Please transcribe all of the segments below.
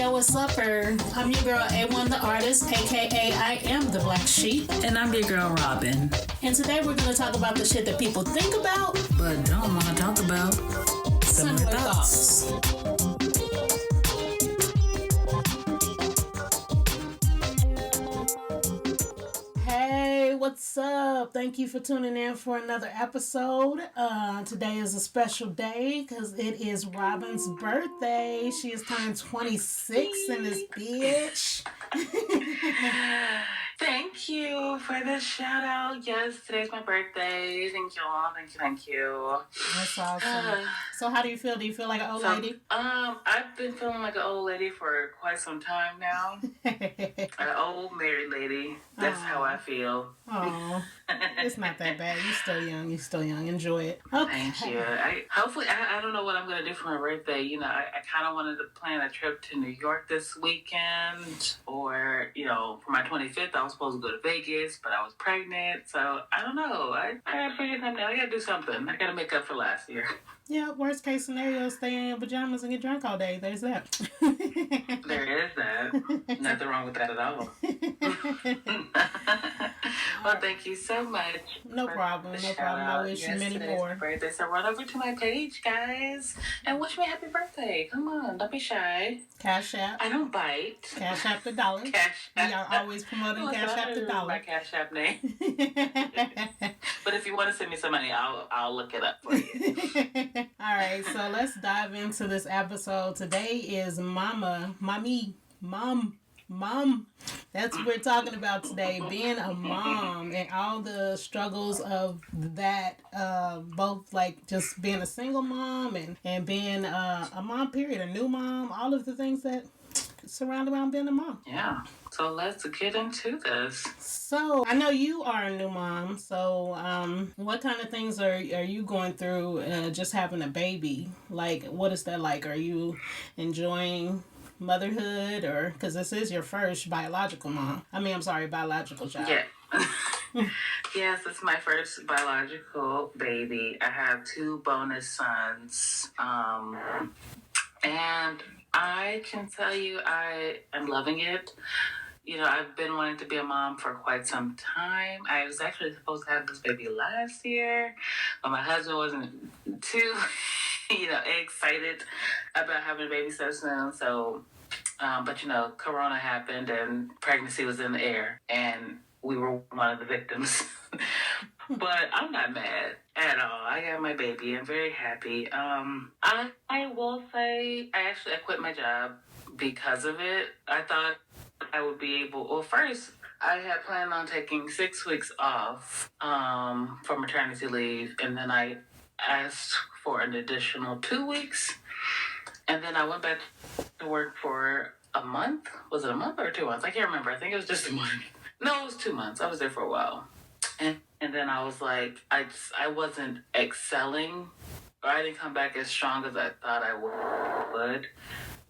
Yo, what's up, I'm your girl A1 the artist, aka I am the Black Sheep. And I'm your girl Robin. And today we're going to talk about the shit that people think about, but don't want to talk about. Similar thoughts. Hey, what's up? Thank you for tuning in for another episode. Today is a special day because it is Robin's birthday. She is turning 26 in this bitch. Thank you for the shout out. Yes, today's my birthday. Thank you all. Thank you. That's awesome. So how do you feel? Do you feel like an old lady? I've been feeling like an old lady for quite some time now. An old married lady. That's how I feel. Oh, it's not that bad. You're still young. Enjoy it. Okay. Thank you. I don't know what I'm going to do for my birthday. You know, I kind of wanted to plan a trip to New York this weekend. Or, you know, for my 25th, I was supposed to go to Vegas, but I was pregnant. So, I don't know. I got to figure something out. I got to do something. I got to make up for last year. Yeah, worst case scenario, stay in your pajamas and get drunk all day. There's that. There is that. Nothing wrong with that at all. Well, thank you so much. No problem. I wish you many more. Birthday. So run over to my page, guys, and wish me a happy birthday. Come on, don't be shy. Cash App. I don't bite. Cash App the dollar. Cash App. We are always promoting Cash App the dollar. My Cash App name. But if you want to send me some money, I'll look it up for you. All right, so let's dive into this episode. Today is Mom. That's what we're talking about today, being a mom and all the struggles of that, both like just being a single mom and being a mom, period, a new mom, all of the things that surround around being a mom. Yeah, so let's get into this. So, I know you are a new mom, so what kind of things are you going through just having a baby? Like, what is that like? Are you enjoying motherhood, or because this is your first biological child? Yeah. Yes, it's my first biological baby. I have 2 bonus sons, and I can tell you I am loving it. You know, I've been wanting to be a mom for quite some time. I was actually supposed to have this baby last year, but my husband wasn't too excited about having a baby so soon. So, but Corona happened and pregnancy was in the air, and we were one of the victims. But I'm not mad at all. I got my baby. I'm very happy. I will say I quit my job because of it. I thought I would be able. Well, first I had planned on taking 6 weeks off for maternity leave, and then I asked for an additional 2 weeks, and then I went back to work for a month. Was it a month or 2 months? I can't remember. I think it was just a month. No, it was 2 months. I was there for a while, and then I was like, I wasn't excelling, or I didn't come back as strong as I thought I would.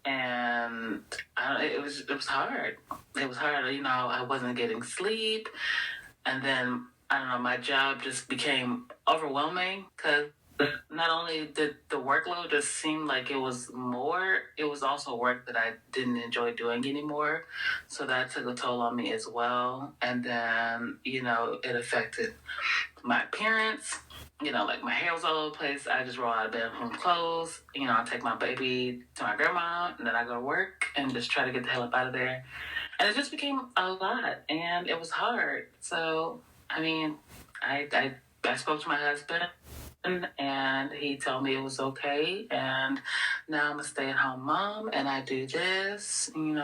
And it was hard. It was hard. I wasn't getting sleep, and then my job just became overwhelming because not only did the workload just seem like it was more, it was also work that I didn't enjoy doing anymore. So that took a toll on me as well. And then, it affected my appearance. Like my hair was all over the place. I just roll out of bed from clothes. I take my baby to my grandma, and then I go to work and just try to get the hell up out of there. And it just became a lot, and it was hard. So, I spoke to my husband, and he told me it was okay, and now I'm a stay-at-home mom, and I do this, and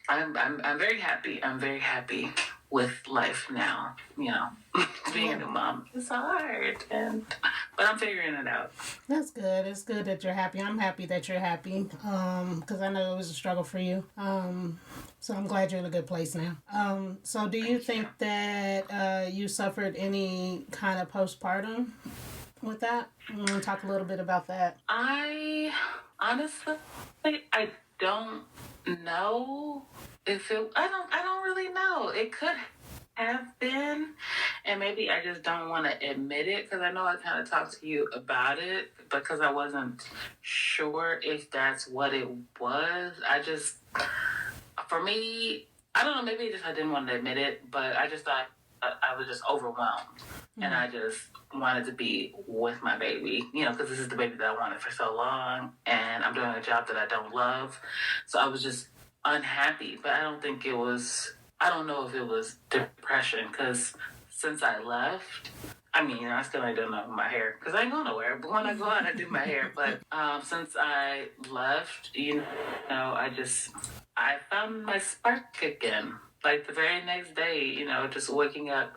I'm very happy. I'm very happy with life now, being a new mom. It's hard, but I'm figuring it out. That's good. It's good that you're happy. I'm happy that you're happy, because I know it was a struggle for you. So I'm glad you're in a good place now. So do you think that you suffered any kind of postpartum with that? You want to talk a little bit about that? I honestly, I don't know if it. I don't really know. It could have been, and maybe I just don't want to admit it because I know I kind of talked to you about it because I wasn't sure if that's what it was. For me, I don't know, maybe just I didn't want to admit it, but I just thought I was just overwhelmed. And I just wanted to be with my baby, because this is the baby that I wanted for so long, and I'm doing a job that I don't love. So I was just unhappy, but I don't know if it was depression, because since I left, I mean, I still ain't done nothing with my hair because I ain't going nowhere. But when I go out, I do my hair. But since I left, I found my spark again. Like the very next day, just waking up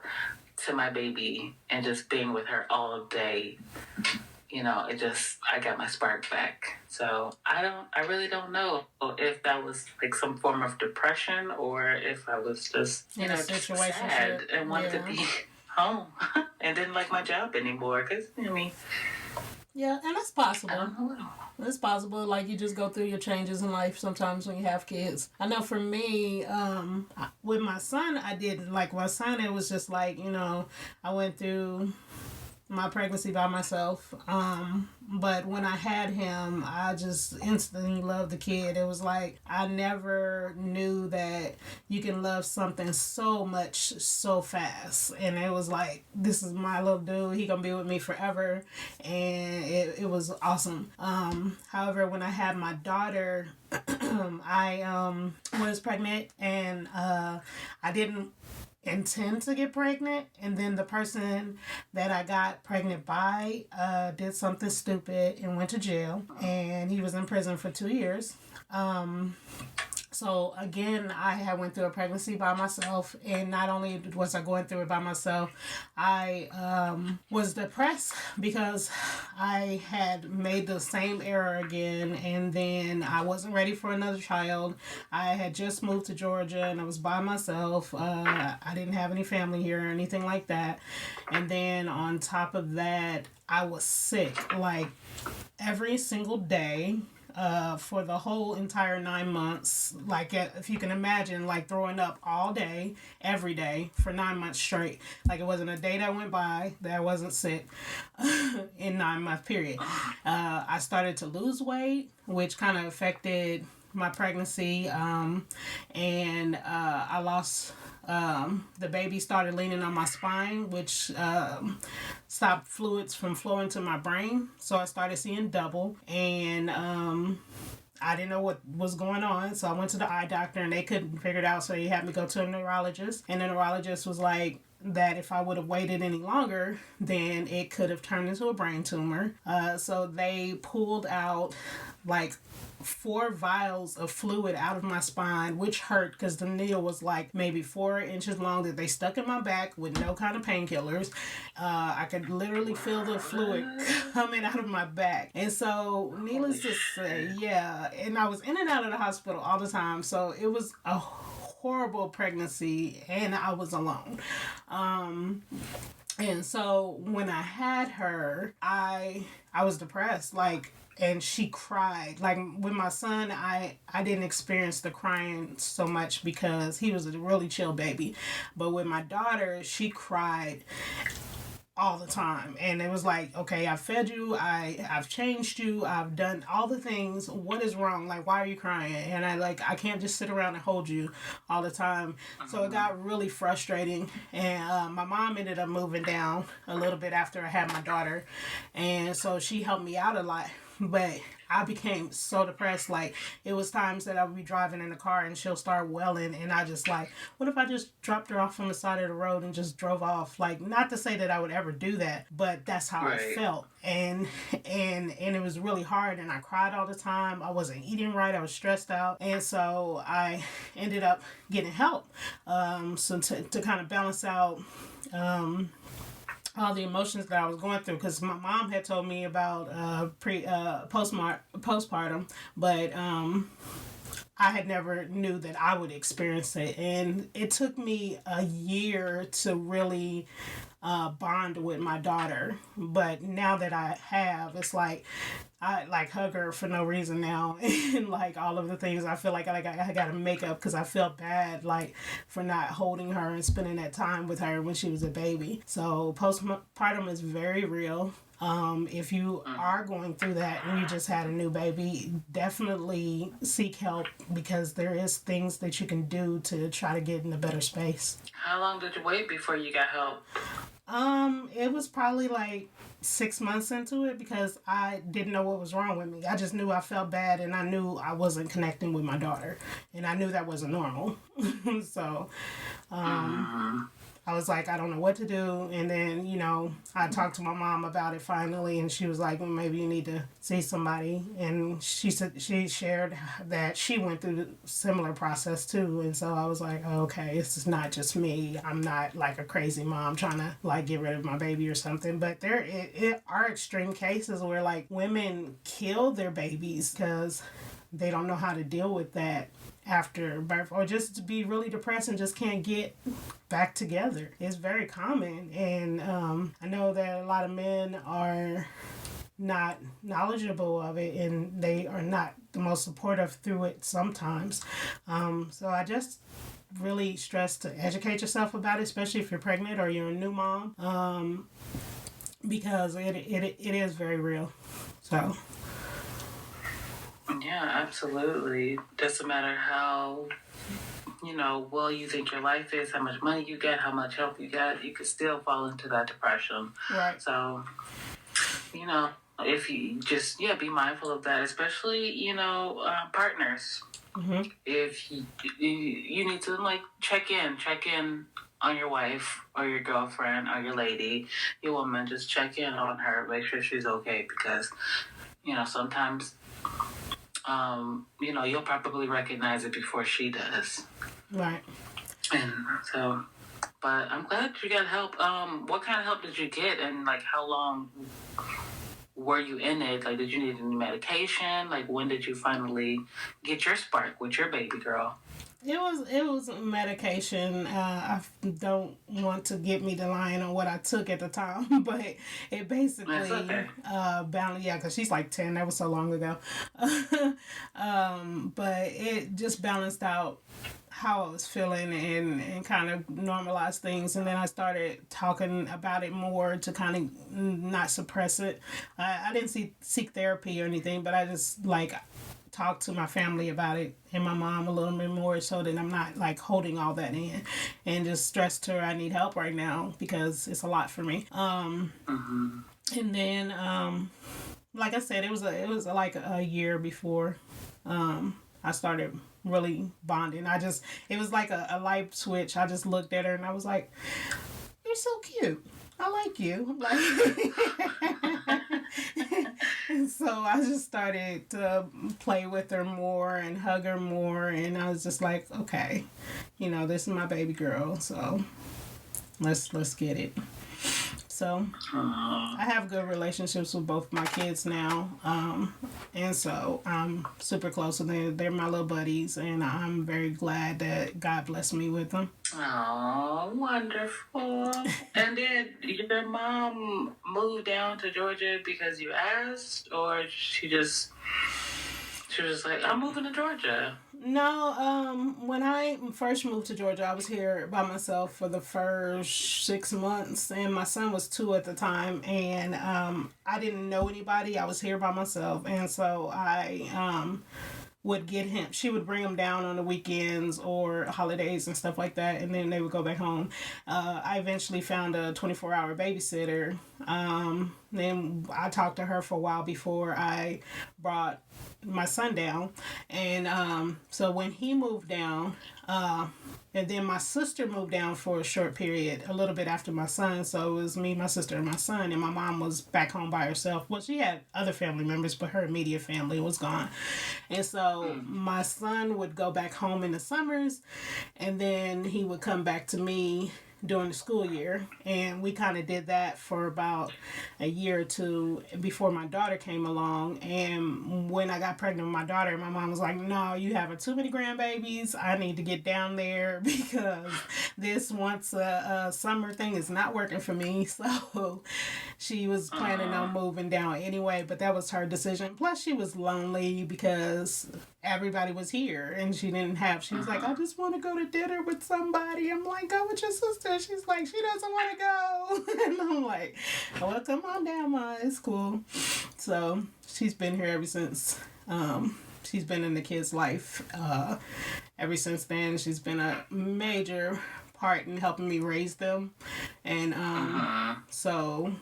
to my baby and just being with her all day, I got my spark back. So I really don't know if that was like some form of depression or if I was just, just sad and wanted to be home and didn't like my job anymore. Because, yeah, and that's possible. I don't know. It's possible. Like, you just go through your changes in life sometimes when you have kids. I know for me, with my son, I didn't. Like, my son, it was just like, I went through my pregnancy by myself. But when I had him, I just instantly loved the kid. It was like I never knew that you can love something so much so fast. And it was like, this is my little dude. He gonna be with me forever. And it was awesome. However, when I had my daughter, I was pregnant, and I didn't intend to get pregnant, and then the person that I got pregnant by did something stupid and went to jail, and he was in prison for 2 years. So again, I had went through a pregnancy by myself, and not only was I going through it by myself, I was depressed because I had made the same error again, and then I wasn't ready for another child. I had just moved to Georgia, and I was by myself. I didn't have any family here or anything like that. And then on top of that, I was sick like every single day. For the whole entire 9 months, like if you can imagine, like throwing up all day, every day for 9 months straight. Like it wasn't a day that went by that I wasn't sick in 9 month period. I started to lose weight, which kind of affected my pregnancy, and I lost. The baby started leaning on my spine, which stopped fluids from flowing to my brain. So I started seeing double, and I didn't know what was going on. So I went to the eye doctor, and they couldn't figure it out. So they had me go to a neurologist, and the neurologist was like, that if I would have waited any longer, then it could have turned into a brain tumor. So they pulled out like 4 vials of fluid out of my spine, which hurt because the needle was like maybe 4 inches long that they stuck in my back with no kind of painkillers. I could literally feel the fluid coming out of my back. And so, needless to say, yeah, and I was in and out of the hospital all the time. So it was a horrible pregnancy, and I was alone. And so when I had her, I was depressed, like, and she cried. Like with my son, I didn't experience the crying so much because he was a really chill baby. But with my daughter, she cried all the time, and it was like, okay, I've fed you, I've changed you, I've done all the things, what is wrong? Like, why are you crying? And I can't just sit around and hold you all the time. So it got really frustrating, and my mom ended up moving down a little bit after I had my daughter, and so she helped me out a lot. But I became so depressed. Like, it was times that I would be driving in the car and she'll start wailing, and I just like, what if I just dropped her off on the side of the road and just drove off? Like, not to say that I would ever do that, but that's how I felt. And it was really hard, and I cried all the time. I wasn't eating right. I was stressed out. And so I ended up getting help. So to kind of balance out all the emotions that I was going through, because my mom had told me about postpartum, but I had never knew that I would experience it, and it took me a year to really bond with my daughter. But now that I have, it's like I like hug her for no reason now, and like all of the things I feel like I got to make up because I felt bad like for not holding her and spending that time with her when she was a baby. So postpartum is very real. If you are going through that and you just had a new baby, definitely seek help because there is things that you can do to try to get in a better space. How long did you wait before you got help? It was probably like 6 months into it because I didn't know what was wrong with me. I just knew I felt bad and I knew I wasn't connecting with my daughter and I knew that wasn't normal. So, I was like, I don't know what to do. And then, I talked to my mom about it finally, and she was like, well, maybe you need to see somebody. And she said she shared that she went through the similar process too. And so I was like, oh, okay, this is not just me. I'm not like a crazy mom trying to like get rid of my baby or something. But there are extreme cases where like women kill their babies because they don't know how to deal with that after birth, or just to be really depressed and just can't get back together. It's very common, and I know that a lot of men are not knowledgeable of it and they are not the most supportive through it sometimes. So I just really stress to educate yourself about it, especially if you're pregnant or you're a new mom, because it is very real. So yeah, absolutely. Doesn't matter how, well you think your life is, how much money you get, how much help you get, you could still fall into that depression. Right. So, if you just, be mindful of that, especially, partners. Mm-hmm. If you need to, like, check in on your wife or your girlfriend or your lady, your woman, just check in on her, make sure she's okay, because, sometimes you'll probably recognize it before she does. Right. And so, but I'm glad you got help. What kind of help did you get, and like how long were you in it? Like, did you need any medication? Like, when did you finally get your spark with your baby girl? It was medication. I don't want to get me to lying on what I took at the time, but it basically because she's like 10. That was so long ago. But it just balanced out how I was feeling and kind of normalized things. And then I started talking about it more to kind of not suppress it. I didn't seek therapy or anything, but I just like talk to my family about it and my mom a little bit more so that I'm not like holding all that in, and just stressed her I need help right now because it's a lot for me. And then like I said, it was like a year before I started really bonding. It was like a light switch. I just looked at her and I was like, you're so cute. I like you. And so I just started to play with her more and hug her more, and I was just like, okay, this is my baby girl, so let's get it. So I have good relationships with both my kids now, and so I'm super close with them. They're my little buddies, and I'm very glad that God blessed me with them. Oh, wonderful. And did your mom move down to Georgia because you asked, or she was like, I'm moving to Georgia? No, when I first moved to Georgia, I was here by myself for the first 6 months, and my son was 2 at the time, and I didn't know anybody. I was here by myself, and so I would get him. She would bring him down on the weekends or holidays and stuff like that, and then they would go back home. I eventually found a 24-hour babysitter. Then I talked to her for a while before I brought my son down, and so when he moved down, and then my sister moved down for a short period, a little bit after my son. So it was me, my sister, and my son, and my mom was back home by herself. Well, she had other family members, but her immediate family was gone. And so my son would go back home in the summers, and then he would come back to me during the school year. And we kind of did that for about a year or two before my daughter came along. And when I got pregnant with my daughter, my mom was like, no, you having too many grandbabies. I need to get down there because this once a summer thing is not working for me. So she was planning on moving down anyway, but that was her decision. Plus, she was lonely because everybody was here and she was like, I just want to go to dinner with somebody. I'm like, go with your sister. She's like, she doesn't want to go. And I'm like, well, come on down, Ma. It's cool. So she's been here ever since. She's been in the kid's life ever since then. She's been a major part in helping me raise them. And so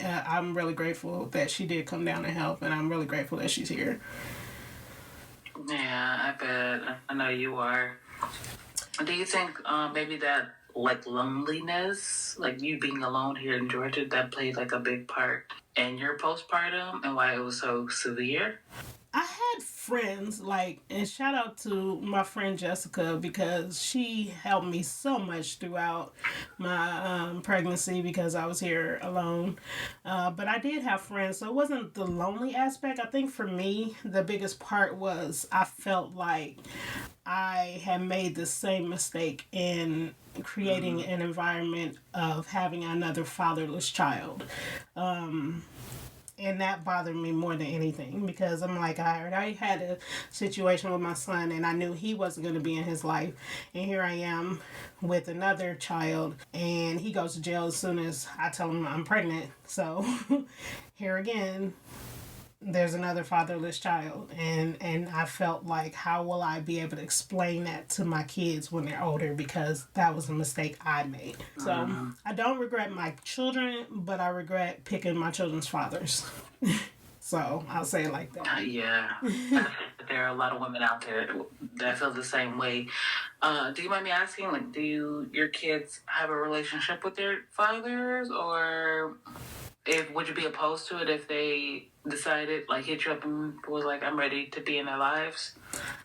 I'm really grateful that she did come down and help, and I'm really grateful that she's here. Yeah, I bet. I know you are. Do you think maybe that like loneliness, like you being alone here in Georgia, that played like a big part in your postpartum and why it was so severe? I had friends, and shout out to my friend Jessica because she helped me so much throughout my pregnancy because I was here alone. But I did have friends, so it wasn't the lonely aspect. I think for me, the biggest part was I felt like I had made the same mistake in creating an environment of having another fatherless child. And that bothered me more than anything because I'm like, I already had a situation with my son and I knew he wasn't going to be in his life. And here I am with another child and he goes to jail as soon as I tell him I'm pregnant. So here again, there's another fatherless child, and I felt like, how will I be able to explain that to my kids when they're older, because that was a mistake I made. So I don't regret my children, but I regret picking my children's fathers. So I'll say it like that. Yeah. There are a lot of women out there that feel the same way. Do you mind me asking, like, do your kids have a relationship with their fathers, or would you be opposed to it if they decided, like, hit you up and was like, I'm ready to be in their lives?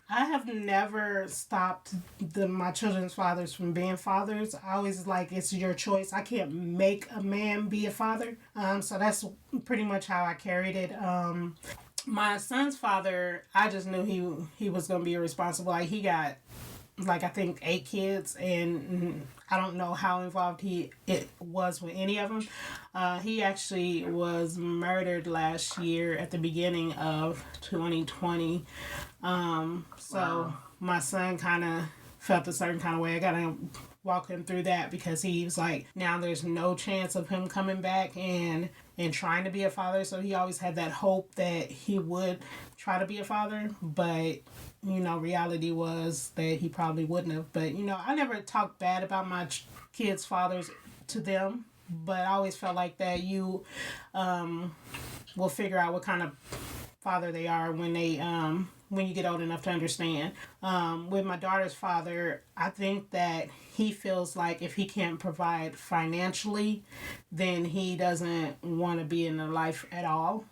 I have never stopped my children's fathers from being fathers. I always it's your choice. I can't make a man be a father. So that's pretty much how I carried it. My son's father, I just knew he was going to be irresponsible. He got I think 8 kids, and I don't know how involved it was with any of them. He actually was murdered last year at the beginning of 2020. So my son kind of felt a certain kind of way. I got to walk him through that because he was like, now there's no chance of him coming back and trying to be a father. So he always had that hope that he would try to be a father, but reality was that he probably wouldn't have. But I never talked bad about my kids' fathers to them, but I always felt like that you will figure out what kind of father they are when you get old enough to understand. With my daughter's father, I think that he feels like if he can't provide financially, then he doesn't want to be in their life at all.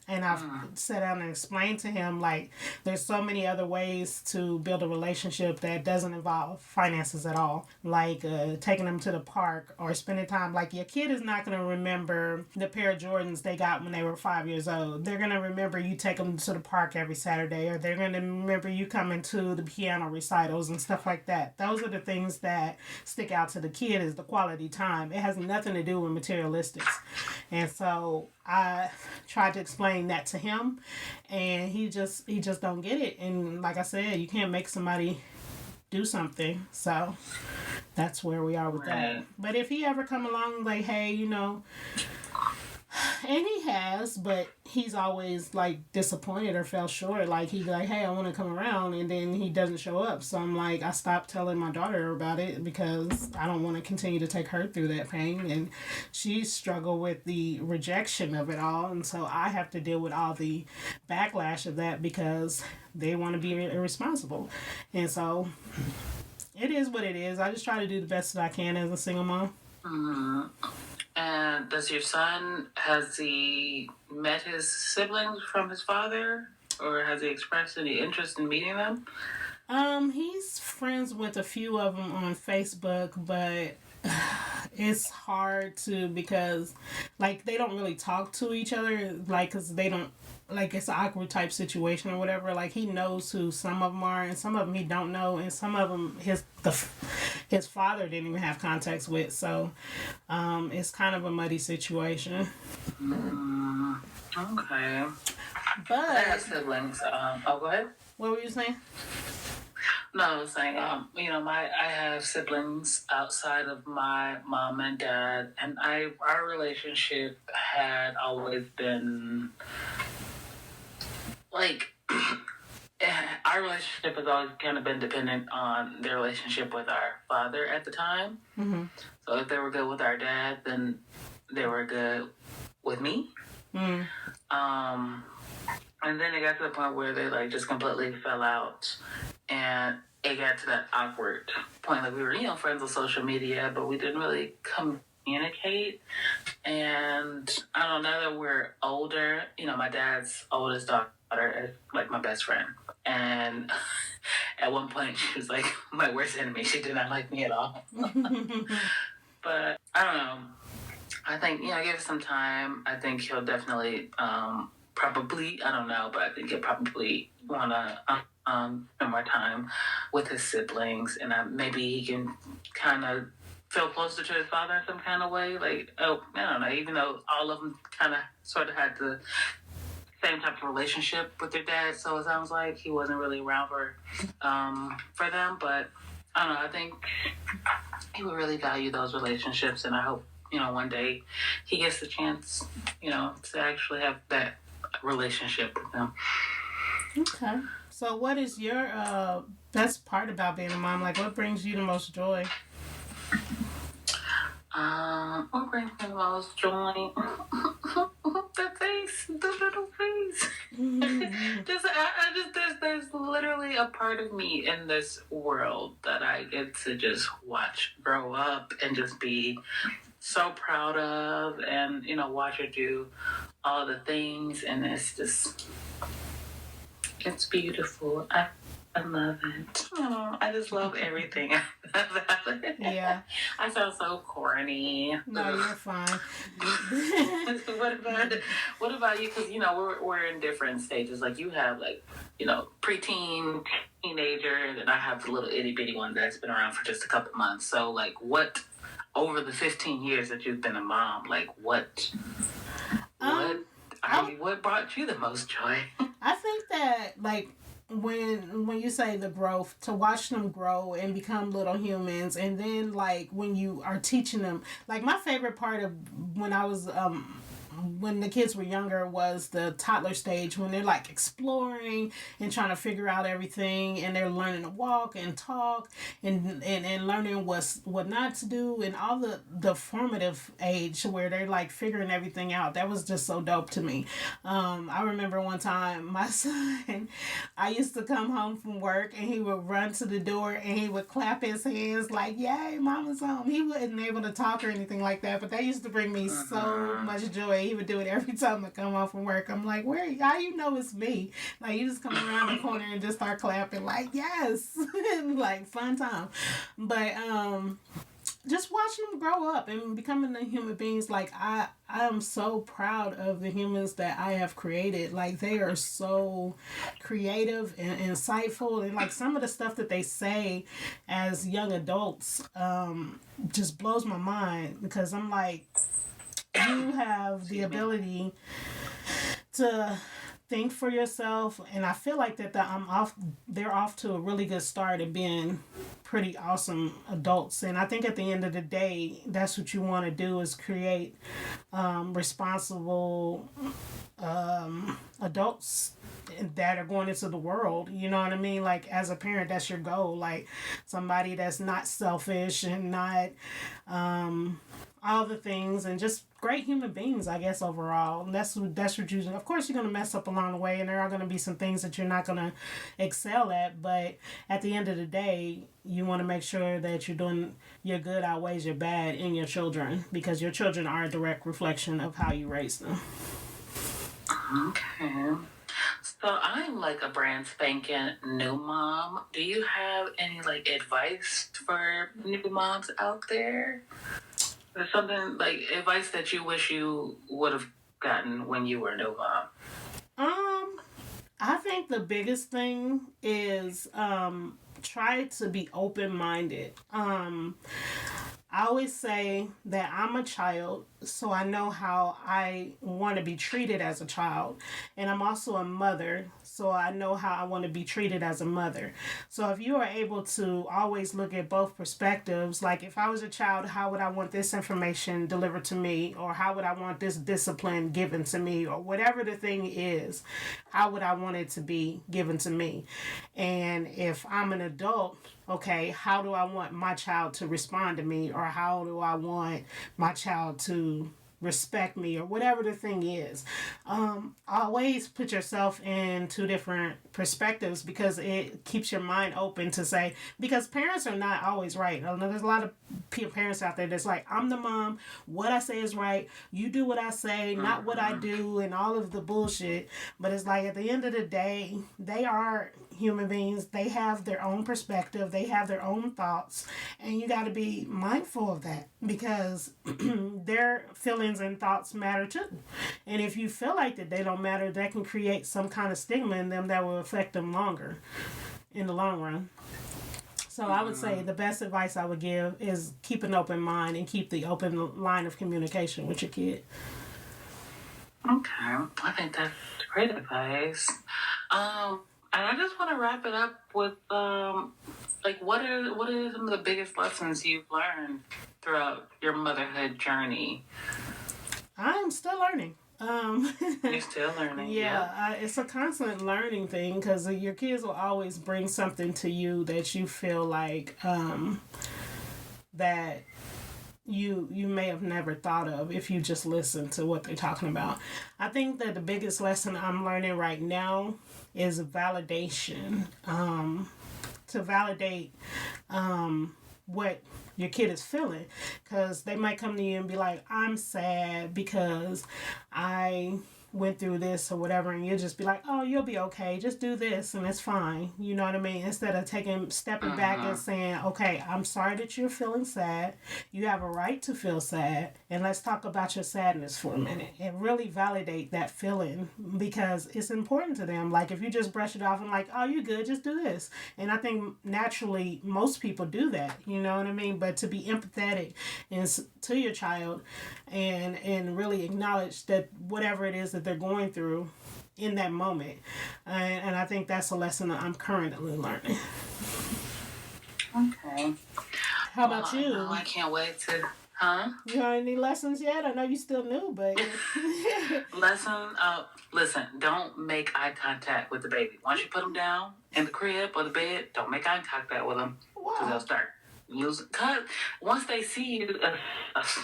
And I've sat down and explained to him, there's so many other ways to build a relationship that doesn't involve finances at all. Taking them to the park or spending time. Your kid is not going to remember the pair of Jordans they got when they were 5 years old. They're going to remember you take them to the park every Saturday, or they're going to remember you coming to the piano recitals and stuff like that. Those are the things that stick out to the kid, is the quality time. It has nothing to do with materialistics. And so I tried to explain that to him, and he just don't get it. And like I said, you can't make somebody do something. So that's where we are with that. But if he ever come along hey, and he has, but he's always disappointed or fell short. He'd be like, hey, I want to come around, and then he doesn't show up. So I'm I stopped telling my daughter about it because I don't want to continue to take her through that pain, and she struggled with the rejection of it all, and so I have to deal with all the backlash of that because they want to be irresponsible. And so it is what it is. I just try to do the best that I can as a single mom. Mm-hmm. And does your son, has he met his siblings from his father, or has he expressed any interest in meeting them? He's friends with a few of them on Facebook, but it's hard to because like they don't really talk to each other like because they don't like it's an awkward type situation or whatever. Like he knows who some of them are and some of them he don't know and some of them his father didn't even have contacts with, so it's kind of a muddy situation. Okay. But I have siblings. Go ahead. what were you saying? No, I was saying, I have siblings outside of my mom and dad, and our relationship had always been like our relationship has always kind of been dependent on their relationship with our father at the time. Mm-hmm. So if they were good with our dad, then they were good with me. Mm. And then it got to the point where they like just completely fell out, and it got to that awkward point. Like we were, friends on social media, but we didn't really communicate. And I don't know, now that we're older, my dad's oldest daughter is like my best friend. And at one point, she was like my worst enemy. She did not like me at all. But I don't know. I think, give it some time. I think he'll definitely probably, I don't know, but I think he'll probably want to spend more time with his siblings, and maybe he can kind of feel closer to his father in some kind of way. Like, I don't know, even though all of them kind of sort of had the same type of relationship with their dad, so it sounds like he wasn't really around for them, but I don't know, I think he would really value those relationships, and I hope, one day he gets the chance, to actually have that relationship with them. Okay. So what is your best part about being a mom? Like what brings you the most joy? What brings me the most joy? The face, the little face. There's literally a part of me in this world that I get to just watch grow up and just be so proud of, and watch her do all the things, and it's beautiful. I love it. Oh, I just love everything about it. Yeah. I sound so corny. No, you're fine. What about you? Because we're in different stages. Like you have preteen, teenager, and I have the little itty bitty one that's been around for just a couple months. So like, what over the 15 years that you've been a mom? Like what brought you the most joy? I think that like when you say the growth, to watch them grow and become little humans, and then like when you are teaching them, like my favorite part of when I was when the kids were younger was the toddler stage, when they're like exploring and trying to figure out everything, and they're learning to walk and talk and learning what not to do, and all the formative age where they're like figuring everything out. That was just so dope to me. I remember one time my son, I used to come home from work and he would run to the door and he would clap his hands like, yay, mama's home. He wasn't able to talk or anything like that, but that used to bring me so much joy. He would do it every time I come home from work. I'm like, how you know it's me? Like, you just come around the corner and just start clapping like, yes. Like, fun time. But just watching them grow up and becoming the human beings, like I am so proud of the humans that I have created. Like they are so creative and insightful, and like some of the stuff that they say as young adults just blows my mind, because I'm like, you have the ability to think for yourself, and I feel like they're off to a really good start at being pretty awesome adults. And I think at the end of the day, that's what you want to do, is create responsible adults that are going into the world. You know what I mean? Like as a parent, that's your goal. Like somebody that's not selfish and not all the things, and just great human beings, I guess, overall. And that's what you're, of course, you're going to mess up along the way, and there are going to be some things that you're not going to excel at, but at the end of the day, you want to make sure that you're doing your good outweighs your bad in your children, because your children are a direct reflection of how you raise them. Okay. So I'm like a brand spanking new mom. Do you have any like advice for new moms out there? Or something like advice that you wish you would have gotten when you were a new mom? Um, I think the biggest thing is try to be open minded. I always say that I'm a child, so I know how I want to be treated as a child. And I'm also a mother, so I know how I want to be treated as a mother. So if you are able to always look at both perspectives, like if I was a child, how would I want this information delivered to me? Or how would I want this discipline given to me? Or whatever the thing is, how would I want it to be given to me? And if I'm an adult, okay, how do I want my child to respond to me, or how do I want my child to respect me, or whatever the thing is. Always put yourself in two different perspectives, because it keeps your mind open to say, because parents are not always right. I know there's a lot of parents out there that's like, I'm the mom, what I say is right, you do what I say, not what I do, and all of the bullshit. But it's like, at the end of the day, they are human beings. They have their own perspective, they have their own thoughts, and you got to be mindful of that, because their feelings and thoughts matter too. And if you feel like that they don't matter, that can create some kind of stigma in them that will affect them longer in the long run. So I would say the best advice I would give is keep an open mind and keep the open line of communication with your kid. Okay, I think that's great advice. And I just want to wrap it up with like what are some of the biggest lessons you've learned throughout your motherhood journey? I'm still learning. You're still learning. Yeah, it's a constant learning thing, because your kids will always bring something to you that you feel like that you may have never thought of if you just listen to what they're talking about. I think that the biggest lesson I'm learning right now is validation. To validate what your kid is feeling, because they might come to you and be like, I'm sad because I went through this or whatever, and you'll just be like, oh, you'll be okay, just do this and it's fine, you know what I mean, instead of stepping back and saying, okay, I'm sorry that you're feeling sad, you have a right to feel sad, and let's talk about your sadness for a minute, and really validate that feeling, because it's important to them. Like, if you just brush it off and like, oh, you're good, just do this, and I think naturally most people do that, you know what I mean, but to be empathetic to your child and really acknowledge that whatever it is that they're going through in that moment. And I think that's a lesson that I'm currently learning. Okay. How about you? I can't wait to... You got any lessons yet? I know you still new, but... Listen, don't make eye contact with the baby. Once you put them down in the crib or the bed, don't make eye contact with them, because they'll start losing cut. Once they see you,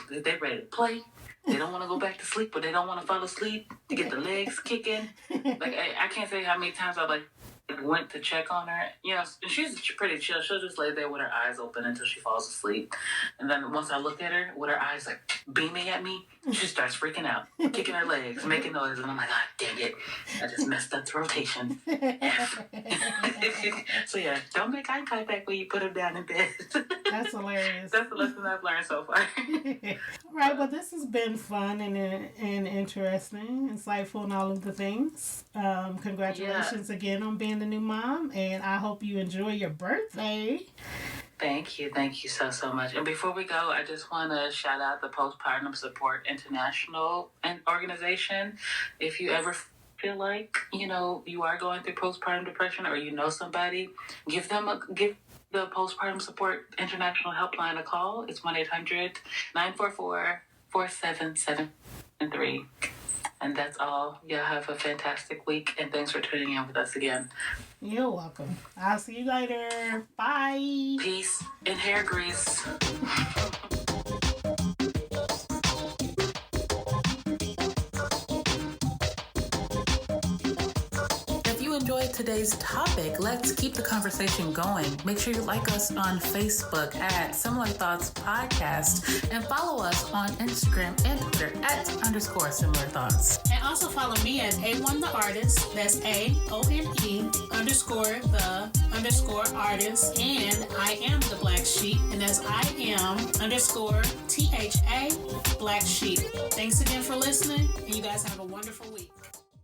they're ready to play. They don't want to go back to sleep, but they don't want to fall asleep to get the legs kicking. Like, I can't say how many times I went to check on her. You know, she's pretty chill. She'll just lay there with her eyes open until she falls asleep. And then once I look at her with her eyes like beaming at me, she starts freaking out, kicking her legs, making noise. And I'm like, ah, dang it. I just messed up the rotation. So yeah, don't make eye contact when you put her down in bed. That's hilarious. That's the lesson I've learned so far. Right, well, this has been fun and interesting, insightful, and all of the things. Congratulations again on being the new mom, and I hope you enjoy your birthday. Thank you so much. And before we go, I just want to shout out the Postpartum Support International organization. If you ever feel like, you are going through postpartum depression, or you know somebody, give the Postpartum Support International helpline a call. It's 1-800-944-4773. And that's all. Y'all have a fantastic week, and thanks for tuning in with us again. You're welcome. I'll see you later. Bye. Peace and hair grease. If you enjoyed today's today's topic. Let's keep the conversation going. Make sure you like us on Facebook at Similar Thoughts Podcast and follow us on Instagram and Twitter at _Similar Thoughts. And also follow me at A1 the Artist. That's AONE_the_artist. And I am the Black Sheep. And that's IM_THA Black Sheep. Thanks again for listening. And you guys have a wonderful week.